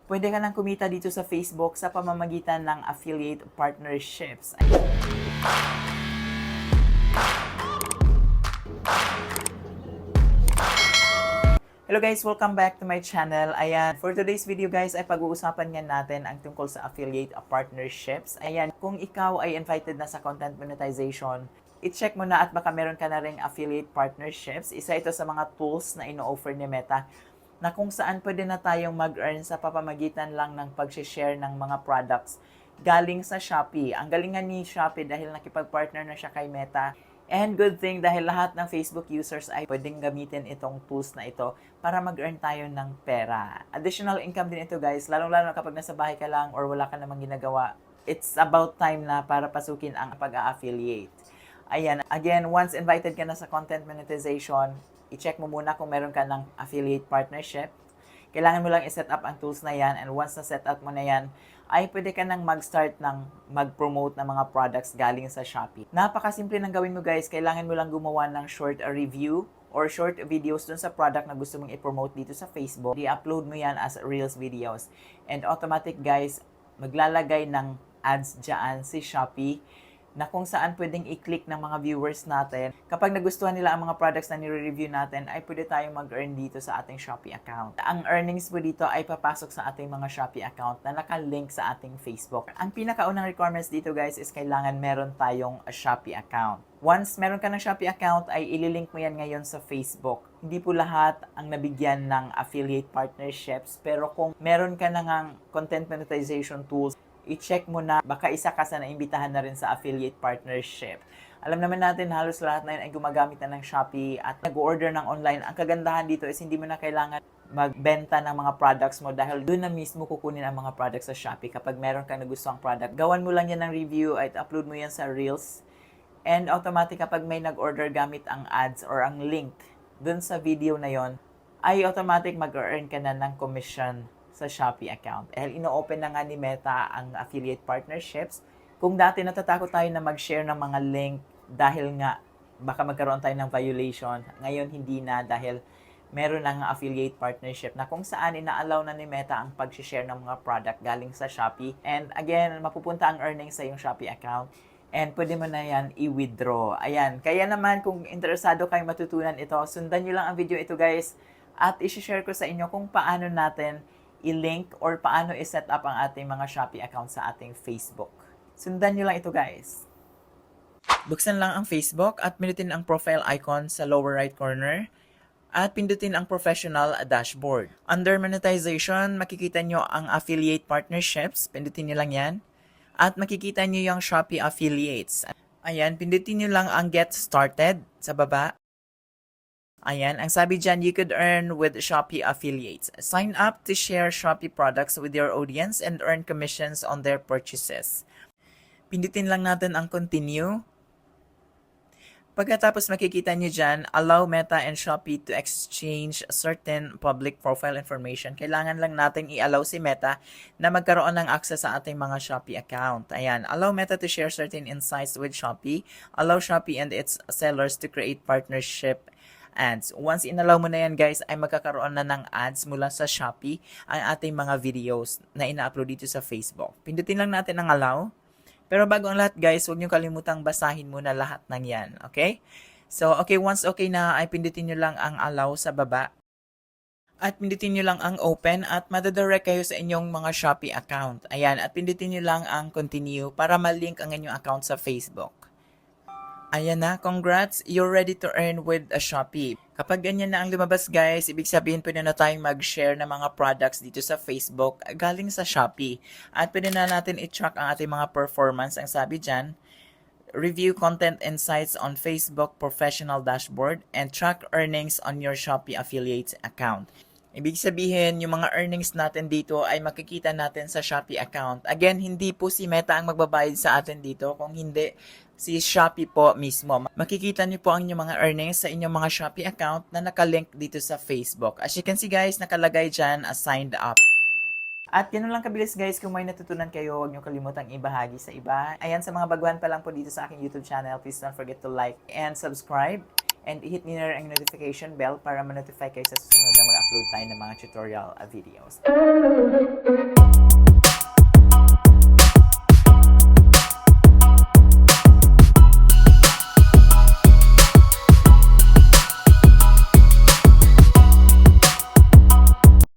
Pwede ka nang kumita dito sa Facebook sa pamamagitan ng affiliate partnerships. Hello guys, welcome back to my channel. Ayan, for today's video guys ay pag-uusapan nga natin ang tungkol sa affiliate partnerships. Ayan, kung ikaw ay invited na sa content monetization, i-check mo na at baka meron ka na ring affiliate partnerships. Isa ito sa mga tools na ino-offer ni Meta na kung saan pwede na tayong mag-earn sa papamagitan lang ng pag-share ng mga products galing sa Shopee. Ang galingan ni Shopee dahil nakipag-partner na siya kay Meta. And good thing dahil lahat ng Facebook users ay pwedeng gamitin itong tools na ito para mag-earn tayo ng pera. Additional income din ito guys, lalong-lalo kapag nasa bahay ka lang or wala ka namang ginagawa. It's about time na para pasukin ang pag-a-affiliate. Ayan, again, once invited ka na sa content monetization, i-check mo muna kung meron ka ng affiliate partnership. Kailangan mo lang i-set up ang tools na yan, and once na-set up mo na yan, ay pwede ka nang mag-start ng mag-promote ng mga products galing sa Shopee. Napakasimple ng gawin mo guys, kailangan mo lang gumawa ng short review or short videos dun sa product na gusto mong i-promote dito sa Facebook. I-upload mo yan as Reels videos. And automatic guys, maglalagay ng ads dyan si Shopee na kung saan pwedeng i-click ng mga viewers natin. Kapag nagustuhan nila ang mga products na nire-review natin, ay pwede tayong mag-earn dito sa ating Shopee account. Ang earnings po dito ay papasok sa ating mga Shopee account na nakalink sa ating Facebook. Ang pinakaunang requirements dito guys is kailangan meron tayong Shopee account. Once meron ka ng Shopee account, ay ililink mo yan ngayon sa Facebook. Hindi po lahat ang nabigyan ng affiliate partnerships, pero kung meron ka na ngang content monetization tools, i-check mo na baka isa ka sa naimbitahan na rin sa affiliate partnership. Alam naman natin halos lahat na yun ay gumagamit na ng Shopee at nag-order ng online. Ang kagandahan dito is hindi mo na kailangan magbenta ng mga products mo dahil doon na mismo kukunin ang mga products sa Shopee. Kapag meron kang nagustuhang product, gawan mo lang yan ng review at upload mo yan sa Reels. And automatic kapag may nag-order gamit ang ads or ang link doon sa video na yon, ay automatic mag-earn ka na ng commission sa Shopee account. Dahil ino-open na nga ni Meta ang affiliate partnerships. Kung dati natatakot tayo na mag-share ng mga link dahil nga baka magkaroon tayo ng violation, ngayon hindi na dahil meron ng affiliate partnership na kung saan ina-allow na ni Meta ang pag-share ng mga product galing sa Shopee. And again, mapupunta ang earnings sa iyong Shopee account. And pwede mo na yan i-withdraw. Ayan. Kaya naman kung interesado kayong matutunan ito, sundan nyo lang ang video ito guys at isi-share ko sa inyo kung paano natin i-link or paano i-set up ang ating mga Shopee account sa ating Facebook. Sundan nyo lang ito guys. Buksan lang ang Facebook at pindutin ang profile icon sa lower right corner at pindutin ang professional dashboard. Under monetization, makikita nyo ang affiliate partnerships. Pindutin nyo lang yan. At makikita nyo yung Shopee affiliates. Ayan, pindutin nyo lang ang get started sa baba. Ayan, ang sabi dyan, you could earn with Shopee affiliates. Sign up to share Shopee products with your audience and earn commissions on their purchases. Pindutin lang natin ang continue. Pagkatapos makikita nyo dyan, allow Meta and Shopee to exchange certain public profile information. Kailangan lang natin i-allow si Meta na magkaroon ng access sa ating mga Shopee account. Ayan, allow Meta to share certain insights with Shopee. Allow Shopee and its sellers to create partnership ads. Once inallow mo na yan guys, ay magkakaroon na ng ads mula sa Shopee ang ating mga videos na ina-upload dito sa Facebook. Pindutin lang natin ang allow. Pero bago ang lahat guys, huwag nyo kalimutang basahin muna lahat ng yan. Okay? So, okay, once okay na, ay pindutin nyo lang ang allow sa baba. At pindutin nyo lang ang open at madadirect kayo sa inyong mga Shopee account. Ayan, at pindutin nyo lang ang continue para malink ang inyong account sa Facebook. Ayan na, congrats! You're ready to earn with a Shopee. Kapag ganyan na ang lumabas guys, ibig sabihin pwede na tayong mag-share ng mga products dito sa Facebook galing sa Shopee. At pwede na natin i-track ang ating mga performance. Ang sabi dyan, review content insights on Facebook professional dashboard and track earnings on your Shopee affiliates account. Ibig sabihin, yung mga earnings natin dito ay makikita natin sa Shopee account. Again, hindi po si Meta ang magbabayad sa atin dito. Kung hindi, si Shopee po mismo. Makikita niyo po ang inyong mga earnings sa inyong mga Shopee account na nakalink dito sa Facebook. As you can see guys, nakalagay dyan as signed up. At ganun lang kabilis guys, kung may natutunan kayo, huwag niyo kalimutang ibahagi sa iba. Ayan, sa mga baguhan pa lang po dito sa aking YouTube channel, please don't forget to like and subscribe. And hit niyo na ang notification bell para ma-notify kayo sa susunod na mag-upload tayo ng mga tutorial videos.